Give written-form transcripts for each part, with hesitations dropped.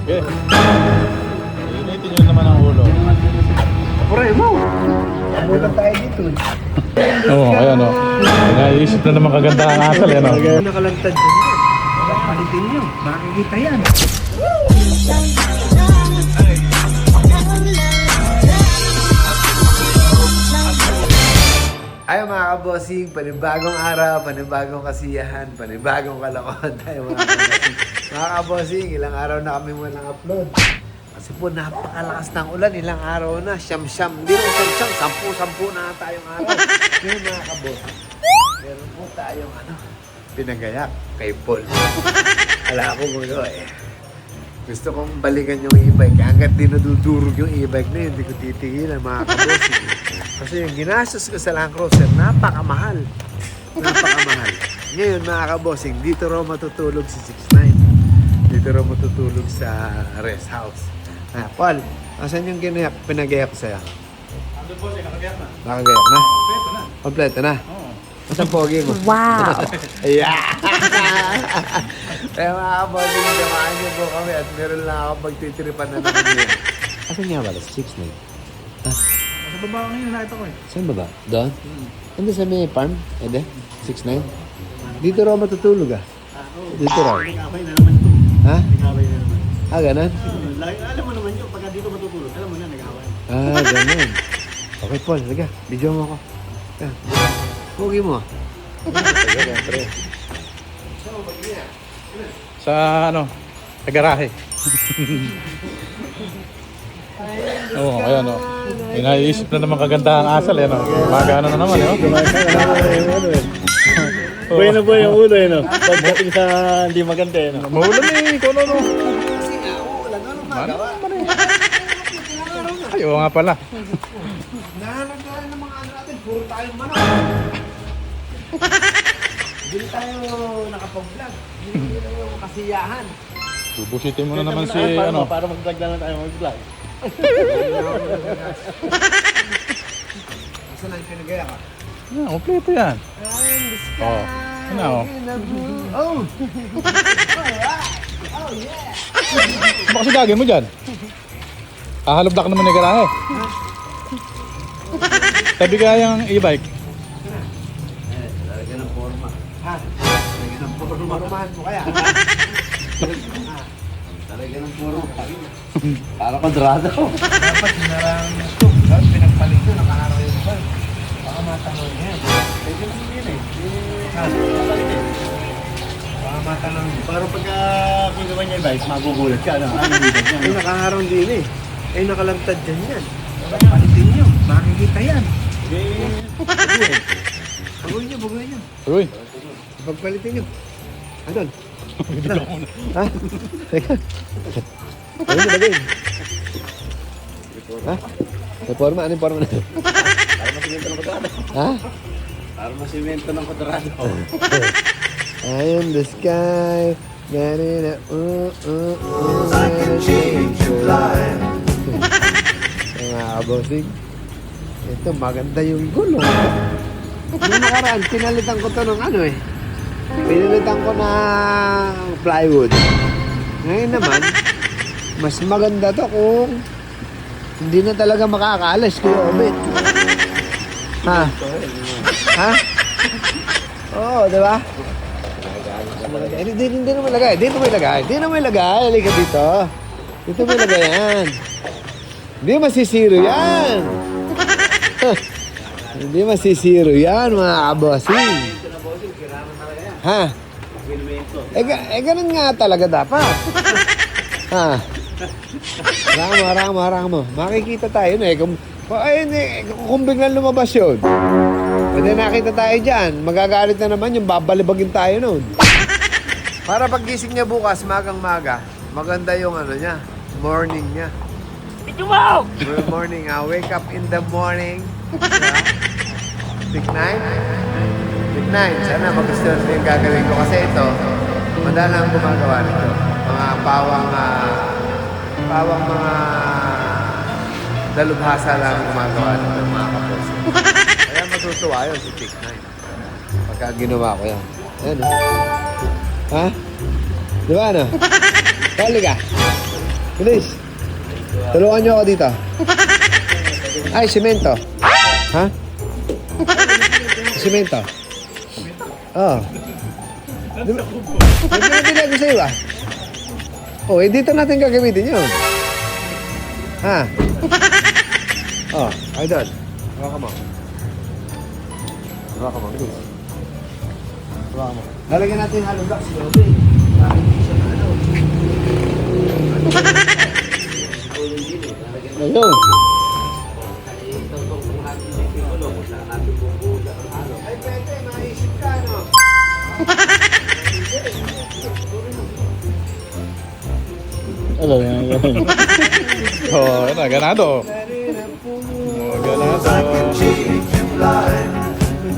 Okay. Initin nyo naman ang ulo. Pure mo! Abulan tayo dito. Oo, ayan o. Naisip na naman kaganda ang asal yan o. Nakalantad dyan. Palitin nyo. Makikita yan. Ay mga kabossing, panibagong araw, panibagong kasiyahan, panibagong kalokohan tayo mga kabossing. Mga kabossing, ilang araw na kami walang upload. Kasi po napakalakas ng ulan, ilang araw na, siyam-siyam. Hindi rin siyam-siyam, sampu-sampu na tayong araw. Ngayon mga kabossing, meron po tayong pinagayak kay Paul. Ala ko mga gusto kong balikan yung e-bike. Hanggat dinududurog yung e-bike na yun, hindi ko titigilan mga kabossing. Kasi yung ginastos ko sa Land Cruiser, napakamahal. Napakamahal. Ngayon mga kabossing, dito raw matutulog si 6'9". Dito raw matutulog sa rest house. Paul, asan yung pinagayak ko sa'yo? Ando po, nakagayak na. Nakagayak na? Kompleto na. Kompleto na? Oo. Asan pogi mo? Wow! Yeah! Kaya mga kabossing, samahan niyo po kami at meron lang ako magtitiripan na naman niya. Asan nga pala? 6'9". Sa baba ngayon nakita ko eh. Saan ba ba? Doon? Ano sa may farm? Ede? 6'9"? Dito raw matutulog ah. Dito raw. Nag-away na naman ito. Ha? Nag-away na naman. Ganun? Alam mo naman yun, pagka dito matutulog, alam mo na nag-away. Ganun. Okay, Paul. Liga. Video mo ako. Pugi mo ah. Sa sa garahe. Oo, ayan o. Inaisip na naman kaganda ang asal yan o. Magana na naman o. Buhay na buhay yung ulo yun. Pagdating sa hindi maganda yun. Maulan eh, ikaw na no. Kasi nga, uulan. Ano magawa? Ay, oo nga pala. Nahanap ng mga ano natin. Puro tayong manok. Hindi tayo nakapag-vlog. Hindi tayo kasiyahan. Bubusitin mo na naman si ano. Para mag-vlog na lang tayo mag-vlog. Asa lang yung pinagaya ka? Yan, kompleto yan. I'm the sky. Oh. Ano o? in the blue. Oh! Alright! Oh yeah! Baka kasi gagawin mo dyan. Haloblak naman yung garahe. Tabi kaya yung e-bike. Talaga ng forma. Ha? Talaga ng forma. Formahan mo kaya. Talaga ng forma. Para kwadrado. Dapat sinarang ito. Dapat pinagpalit ito. Nakaaraw yung ba? Baka matanong yan. Pwede naman yun eh. Ha? Baka matanong yun. Para pagka kinuha niya yung bike, magugulat ka. Ano yung bike Ay, niya? nakaharang din eh. Ay, nakalantad dyan yan. Palitin nyo. Makikita yan. Baguhin nyo, baguhin nyo. Uy. Pagpalitin nyo. Andun. Ha? Teka. Baguhin nyo, baguhin. Ha? May forma? Ano yung forma na? Para masimento ng kwadrado. Ha? Para masimento ng kwadrado. I am the sky. Ganina. Mga kabosig. Ito, maganda yung gulo. Noong nakaraan, pinalitan ko to ng pinalitan ko ng plywood. Ngayon naman, mas maganda to kung hindi na talaga makakaalis kuya Obet. Ha? Ha? Oo, di ba? Hindi na malagay. Dito mo ilagay. Dito mo ilagay. Halika dito. Dito mo ilagay yan. Hindi masisiro yan. Hindi masisiro yan, mga kabosing. Ha? Ganun nga talaga dapat. Ha? Harang mo. Makikita tayo na eh. Kung biglang lumabas yun. Pwede nakita tayo dyan. Magagalit na naman yung babalibagin tayo nun. Para paggising niya bukas, magang-maga, maganda yung morning niya. Good morning. Wake up in the morning. Big nine? Big nine. Sana magustuhan mo yung gagawin ko. Kasi ito, madalang gumagawa nito. Mga pawang mga dalubhasa lang gumagawa nito, mga kapos. Kaya matutuwa yun si Big Nine. Pagka ginawa ko yan. Ayan, Ha? Di ba, Dali ka. Bilis. Tulungan niyo ako dito. Ay, simento. Ha? Simento. Oo. May pinabili ako sa'yo ah. Oh, eh dito natin gagamitin yun. Ha? Oh, idol. Hawakan mo. Hawakan mo, bilis. Hawakan mo. Lalagyan natin yung hollow blocks. Para hindi siya na ano. Ayun. Ay, pwede. Maisip ka, no? Alam yan. Oh, yan na, ganado. Oh, ganado.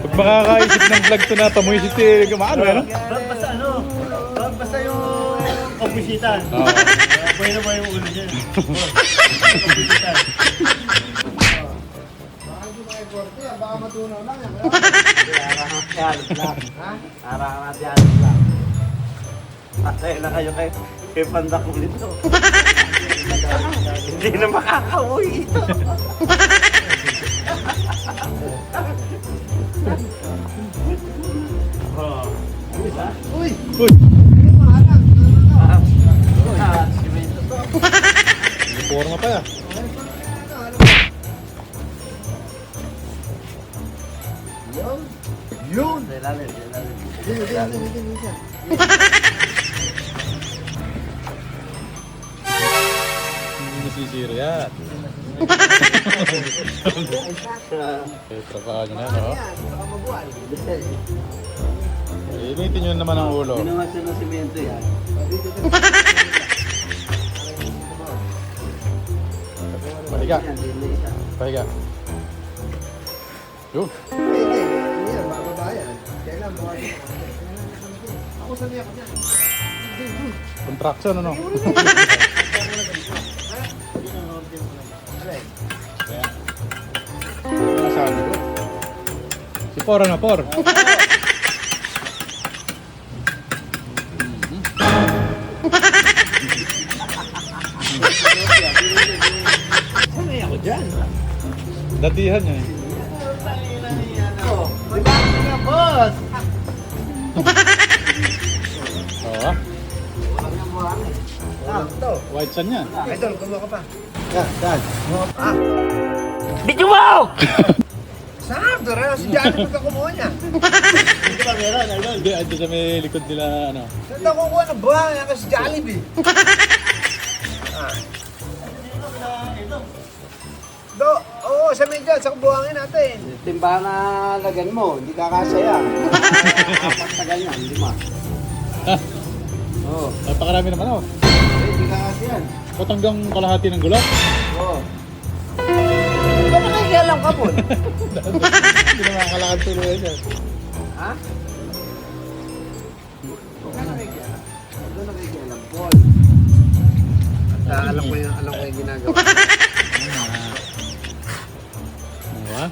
Pag makakaisip ng vlog to na, pamuisip si Gamaano, ano? Basta ano? Basta yung kapusitan. Oo. Buhay na ba yung ulo niya? Baka matunaw lang yan. Patay na kayo kay Pandak ulit to. Hindi na makakauwi. Uy! Uy! Forma pa yan. Yun! Hindi nasisira yan. Trabaho nyo na, no? Baka mabuhay. Initin nyo naman ang ulo. Ginawa siya ng simento yan. Pahiga. Pahiga. Yun. Hindi yan, bababa yan. Kailan buhay mo? Ako sanay ako dyan. Contraction, ano? Ayan. Nasabi ko. Si Por, ano, Por? Sanay ako dyan. Datihan niya eh. Boss! Oo. Sakto. White sun yan. Idol, kumuha ka pa. Yan, yan. Ah! Video mo! Sakto rin. Si Johnny ka kumuha niya. Hindi ba meron? Idol? Hindi, ando sa may likod nila, ano. Saan na kukuha ng buhang yan kasi Jollibee? Ah. Oo, sa medyo, sa buhangin natin. Timba na lagan mo, hindi kakasaya. Apat na ganyan, 5. Ah, Oo. napakarami naman ako. Hindi kakasyan. Ba't hanggang kalahati ng gulak? Oo. Ba nakikialam ka po? Hindi naman kalakad tuloy yan. Ha? Huwag ka nakikialam. Huwag ka nakikialam, Paul. Alam ko yung ginagawa. Ano ba?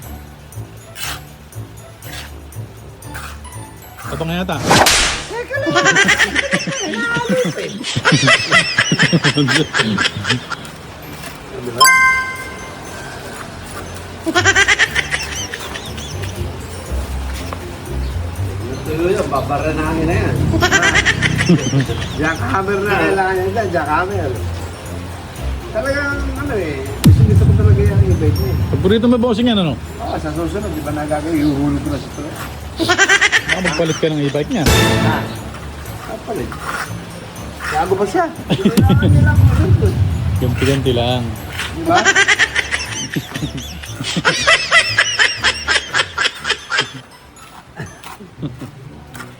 Ito nga yata. Di ba? Tuloy yun, babaranahin na yan. Jackhammer na kailangan niya dyan, jackhammer. Talagang ano eh, gusto ko talaga yung e-bike niya. Paborito mo bossing yan, ano? Oo, sa susunod, di ba nagagawin, ihuhulog ko na sa tuloy. Baka magpalit ka ng e-bike niya. Kapalit. Gago pa siya. Kailangan niya lang masunod. Ganti-ganti lang. Di ba?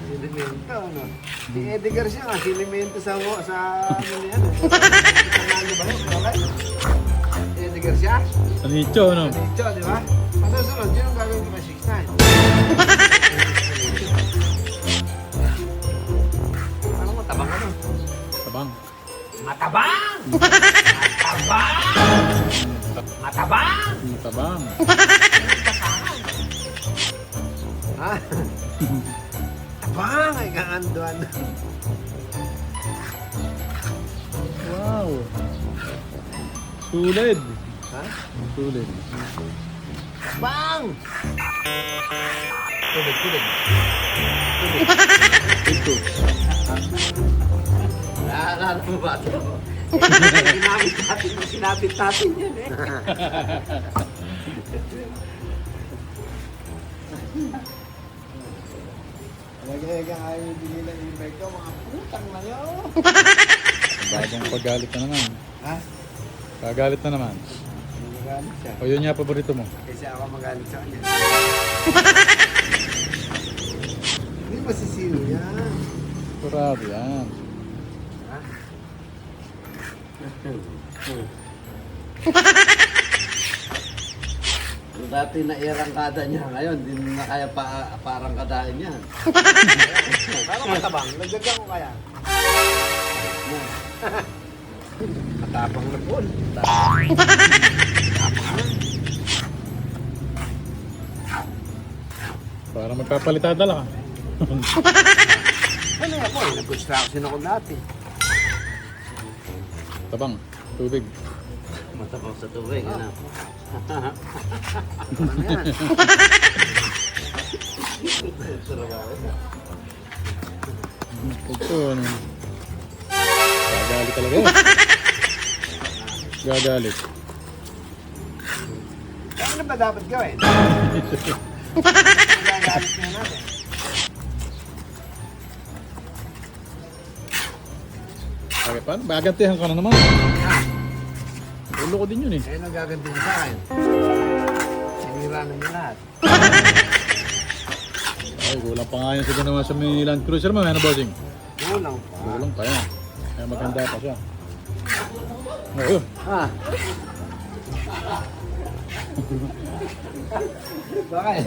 Silimento, ano? Si Eddie Garcia nga, silimento sa ano niya, ano? Ano ba yun? Okay? Eddie Garcia? Anicho, ano? Dicho, di ba? Masusunod, yun ang gagawin ko na 6'9". Ano mo, tabang ano? Tabang. Matabang! Matabang! Matabang! Tabang. Ha? Tabang! Ay kaanduan. Wow. Sulit. Ha? Sulit. Bang! Tubig, tubig. Ito. Naalala mo ba ito? Ginamit natin, sinabit natin yan eh. Lagay ka ayaw yung binila yung bike ko, mga putang na yun. Bagong paggalit na naman. Ha? Pagalit na naman. Magalit siya. O yun nga paborito mo. Kasi ako magalit sa kanya. Hindi masisilo yan. Kurado yan. Ha? Dati na irangkada niya, ngayon di na kaya parang kadain yan. Parang matabang. Nagdagan ko kaya. Matapang na po. Para magpapalitada lang. Ano yan po? Nag-construction ako dati. Tabang. Tubig. Matabang sa tubig, ano? Ano yan? Ito ano. Gagalit talaga yun. Gagalit. Ano ba dapat gawin? Gagalit nga natin. Bakit paano? Bagantihan ka na naman. Ulo ko din yun eh. Eh, nagaganti mo sa akin. Sinira na niya lahat. Ay, kulang pa nga yun sa ginawa sa may Land Cruiser mo. Ano bossing? Kulang pa. Kulang pa yan. Kaya maganda pa siya. Oo. Ha? Bakit?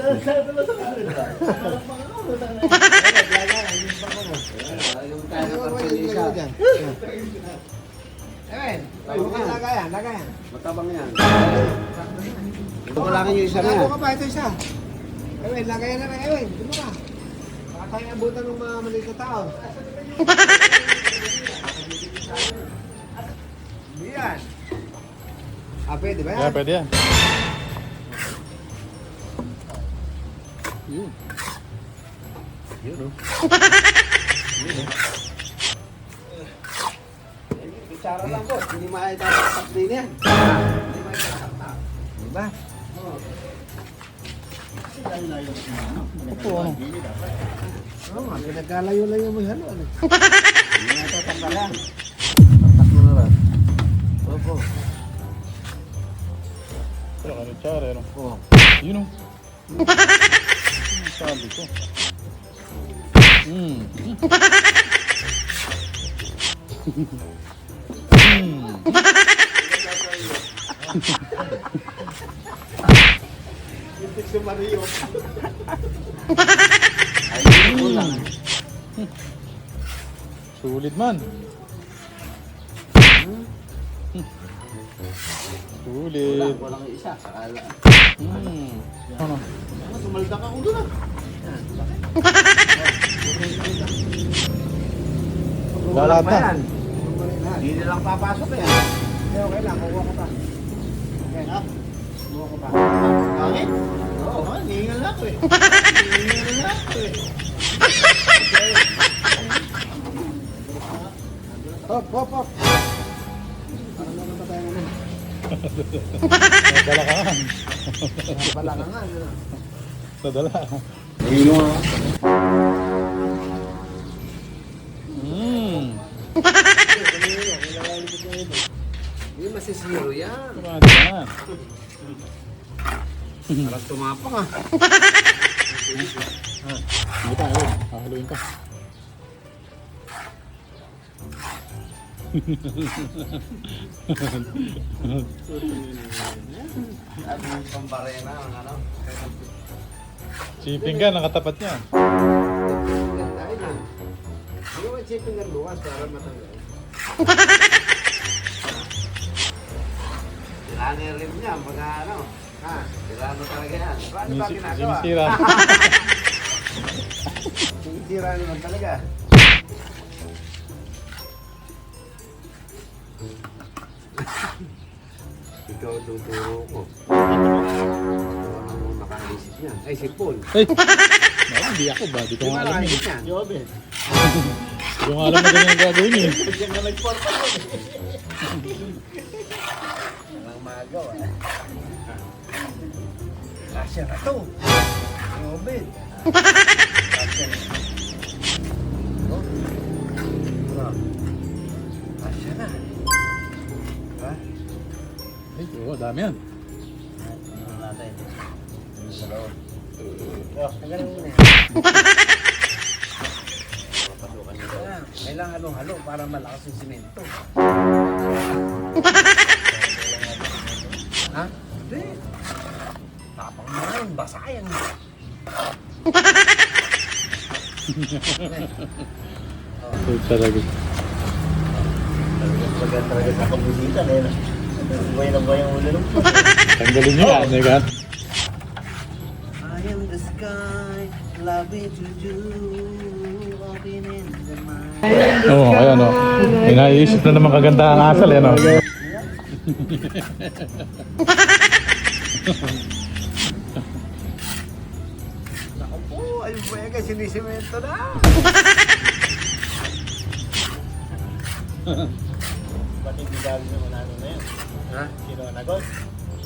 Yung tayo ng partilisa. Ewen, lagayan, lagayan. Matabang yan. Wala yung isa Lagayan na. ka pa, ito isa. Ewen, lagayan na rin, Ewen. Dito ka. Baka tayo abutan ng mga maliit na tao. Hindi yan. Ah, pwede ba yan? Yeah, pwede yan. Yun. Yun o. Kutsara lang po, hindi maitatak din yan. Hindi maitatak. Diba? Ito ano. Oo nga, pinagkalayo-layo mo yan. Ano? Hindi maitatak na yan. Tatak mo na lang. Opo. Pero ano tsara ano. Oo. Yun o. Sabi ko. Hmm. Yung si Mario. Ay, hindi ko lang. Sulit man. Sulit. Walang yung isa. Sakala. Ano? Sumalda ka ulo na. Lalat na. yan. Hindi na lang papasok yan. Okay, okay lang, kukuha ko pa. Okay, ha? Kukuha ko pa. Bakit? Oo, hihingal na ako eh. Hihingal na ako eh. Hop, hop, hop. Parang naman pa tayo naman. Balakangan. Balakangan, ano? Nadala. Hilo nga. Hindi masisiro yan. Kumada yan. Parang tumapang ah. Hindi pa, ayun. Hahaluin ka. At yung pambarena, ano? Shipping ka, nakatapat niya. Dahil lang. Hindi mo i-chipin ng luwas para matanggal. Tirano yung rim niya, mga ano. Ha? Tirano talaga yan. Paano ba ginagawa? Sinisira. Sinisira naman talaga. ikaw tuturo ko. Ano nakaisip niyan? Ay, si Paul. Ay! No, hindi ako ba? Di ko Di nga ba alam nakaisip eh. niyan? Jobin. Di ko nga alam na ganyan ang gagawin niyo eh. Diyan nga nagporta ko. Walang magawa. Kasya na to. Robin. Kasya na. Kasya na. Ha? Ay, oo, dami yan. Ano natin? Sa loob. Tanggalin mo na yan. Papasukan nito. Kailangan halong-halo para malakas yung simento. Ha? Hindi. Tapang mo na yun, basa yan. Ito talaga. Talaga sa kabusitan eh. Buhay na buhay ang ulo nung. Tanggalin niyo yan, eh, kan? I am the sky, loving to you, walking in the mind. Oo, ayan o. May naiisip na naman kagandahang asal, eh, no? Naku po, ayun po yan kasi sinisimento na. Ba't hindi galing ng unano na yun? Ha? Sino ang nagos?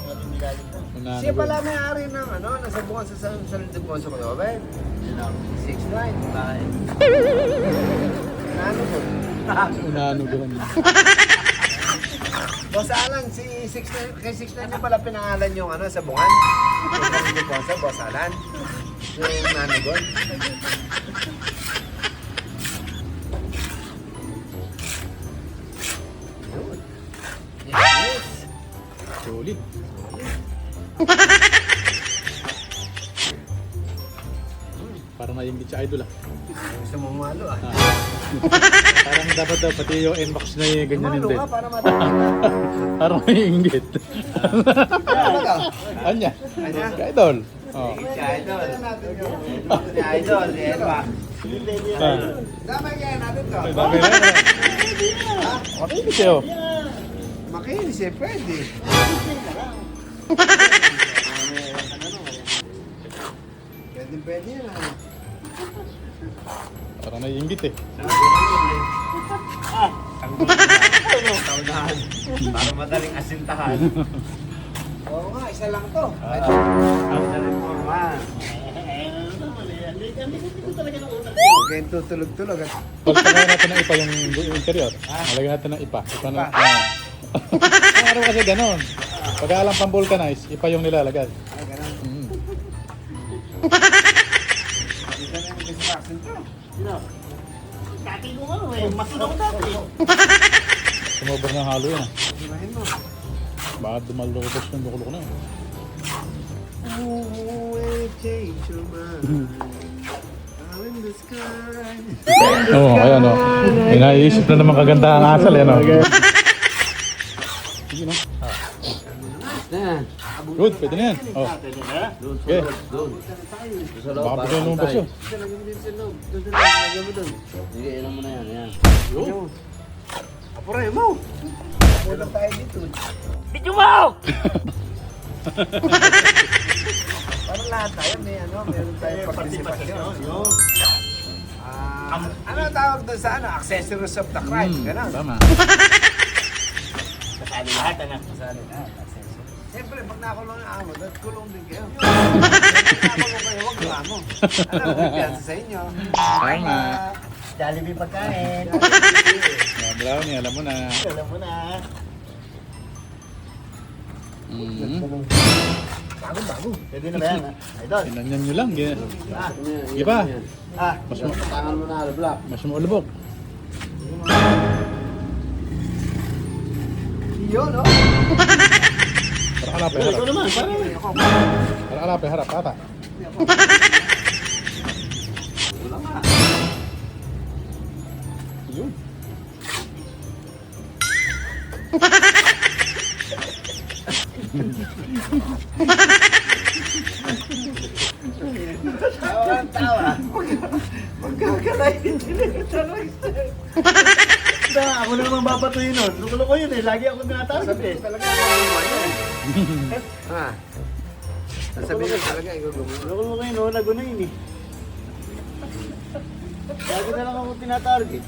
Ba't hindi galing na? Unano Siya ba? pala may-ari ng ano, nasa buwan sa buwan sa Koyoben. Sino? 6'9". Bakit? Ano po? Unano ganun. Boss Alan, si 6'9", kay 6'9" niya pala pinangalan yung ano sa bungan. Yung sa Boss Alan. Yung nanagon. Yun. Yes. Solid. Parang naiingit si Idol, ah. Gusto mong malo ah. Ah. Parang dapat daw, pati yung inbox na yung ganyan Malo din. ka para matapos ka. Parang naiingit. Ano ka? Anya? Anya? Si Idol. Oh. Si Idol. Si Idol, si Edwa. Ah. Damay kaya natin to. Bagay na yun. Makinig siya, oh. Makinis eh, pwede. Pwede yan ah. Parang naiingit eh. Taunahan. Para madaling asintahan. Oo nga, isa lang to. Kaya tutulog-tulog at Pagpagawa natin ng ipa yung interior. Malagyan natin ng ipa. Ipa na. Ang araw kasi ganon. Pag alam pang vulcanize, ipa yung nilalagay. ay ganun. Mm. Isa na yung construction to. Sino? Dati ko ano eh. Masunod dati. Sumobra ng halo yan. Imahin mo. Bakit dumalukos yung lukulok na yun? Oh, will change your mind. I'm in the sky. Oo, ayan o. May naiisip na naman kagandahang asal, eh, no? Sige, no? Na. Good, pwede na yan. Oh. Pwede na? Okay. Doon. Sa loob. Baka bigyan lumabas yun. Lagyan mo din sa loob. Doon. Lagyan mo doon. Sige, ilan mo na yan. Yan. Yun. Apuray mo. Pulang tayo dito. Video mo! Parang lahat tayo may ano, meron tayong participation. Ano ang tawag doon sa ano? Accessories of the crime. Ganun. Tama. Kasali lahat, anak. Kasali lahat. Accessories. Siyempre, pag nakulong ang amo, dapat kulong din kayo. Pag nakulong kayo, huwag yung amo. Ano, bigyan sa inyo. Tama. Jollibee pagkain. Brownie, alam mo na. Alam mo na. Bago. Pwede na ba yan? Idol. Tinanyan nyo lang. Ah, Iba. mas tangan mo na, Block. Mas maulubog. Yun, no? Para kalapay, Ito harap. naman, parang. Para kalapay, harap. Ata. Wala nga. Yun. Tawa ang tawa. Magkakalain din ito. Ako na naman babatuhin nun. Loko-loko yun eh. Lagi ako tinatarget eh. Talaga, gumawa yan. Ha? Sasabihin ko talaga, ikaw gumawa. Loko-loko yun, oh. Lago na yun eh. Lagi na lang ako tinatarget.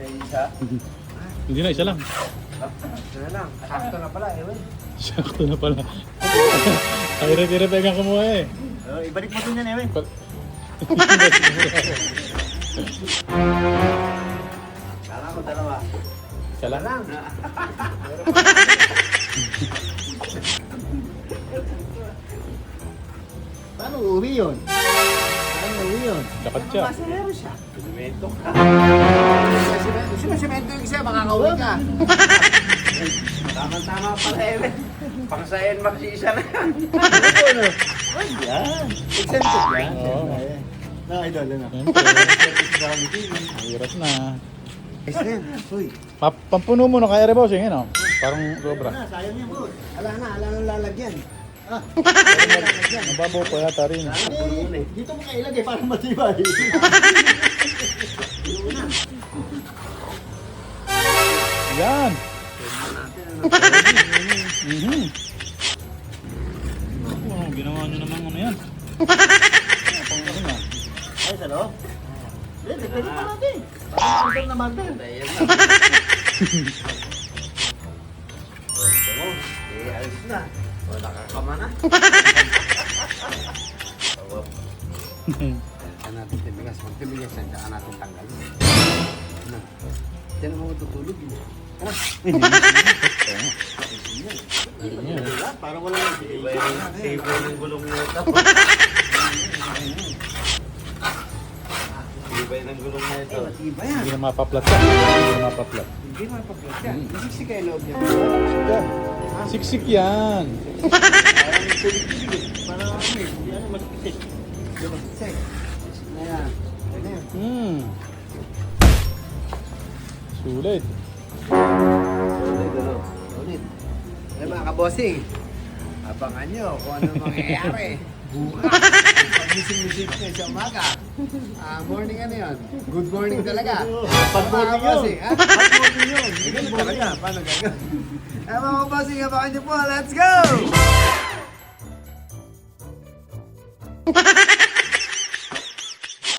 Isa. Hindi na, isa lang. Ito na lang. Sakto na pala, eh. Sakto na pala. Ay, retire-pegang kumuha eh. Oh, ibalik mo din yan, Ewe. Kala ko dalawa. Isa lang. Paano uwi yun? Paano uwi yun? Dapat siya. Masayero siya. Simento ka. Sino yung isa, makakauwi ka. Tama-tama pala eh. Pang sa NMAX isa na. Ano? Ay, yan. Exempted yan. Oo. Na, idol, ano? Siyempre. Mahirap na. Ayos na yan. Uy. Pampuno mo na kaya rin bossing, yun oh. Parang sobra. Na, sayang yan, boss. Ala na lalagyan. Mababaw pa yata rin. Eh, dito mo kailagay para matibay. Yan! Mhm. Wow, ginawa nyo naman ano yan. Pang ano yan? Ay, sa loob? Pwede, pwede pa natin. Parang andun naman din. Ayan na. Eh, alis na. O, nakakama na. Saan natin timigas? Magtimigas yan, saan natin tanggal. Ano? Diyan mo matutulog yun. Yan. Parang wala nang Save yung gulong nito. Save ng gulong nito. Iba yan. Hindi na mapaplat yan. Hindi na mapaplat. Hindi man pagkat yan. Isiksik kayo loob niya. Siksik yan. Parang ano eh, hindi ano, masikisik. Isiksik. Na yan. Ano yan? Hmm. Sulit. Ulit. Eh mga kabosing, abangan nyo kung ano mangyayari. Bukas. Pag-gising-gising kayo sa umaga. Morning ano yun? Good morning talaga. Pag morning Mga kabosing, yun. ha? Pag morning yun. Ganun talaga. Paano gagawin? Eh mga kabosing, abangan nyo po. Let's go!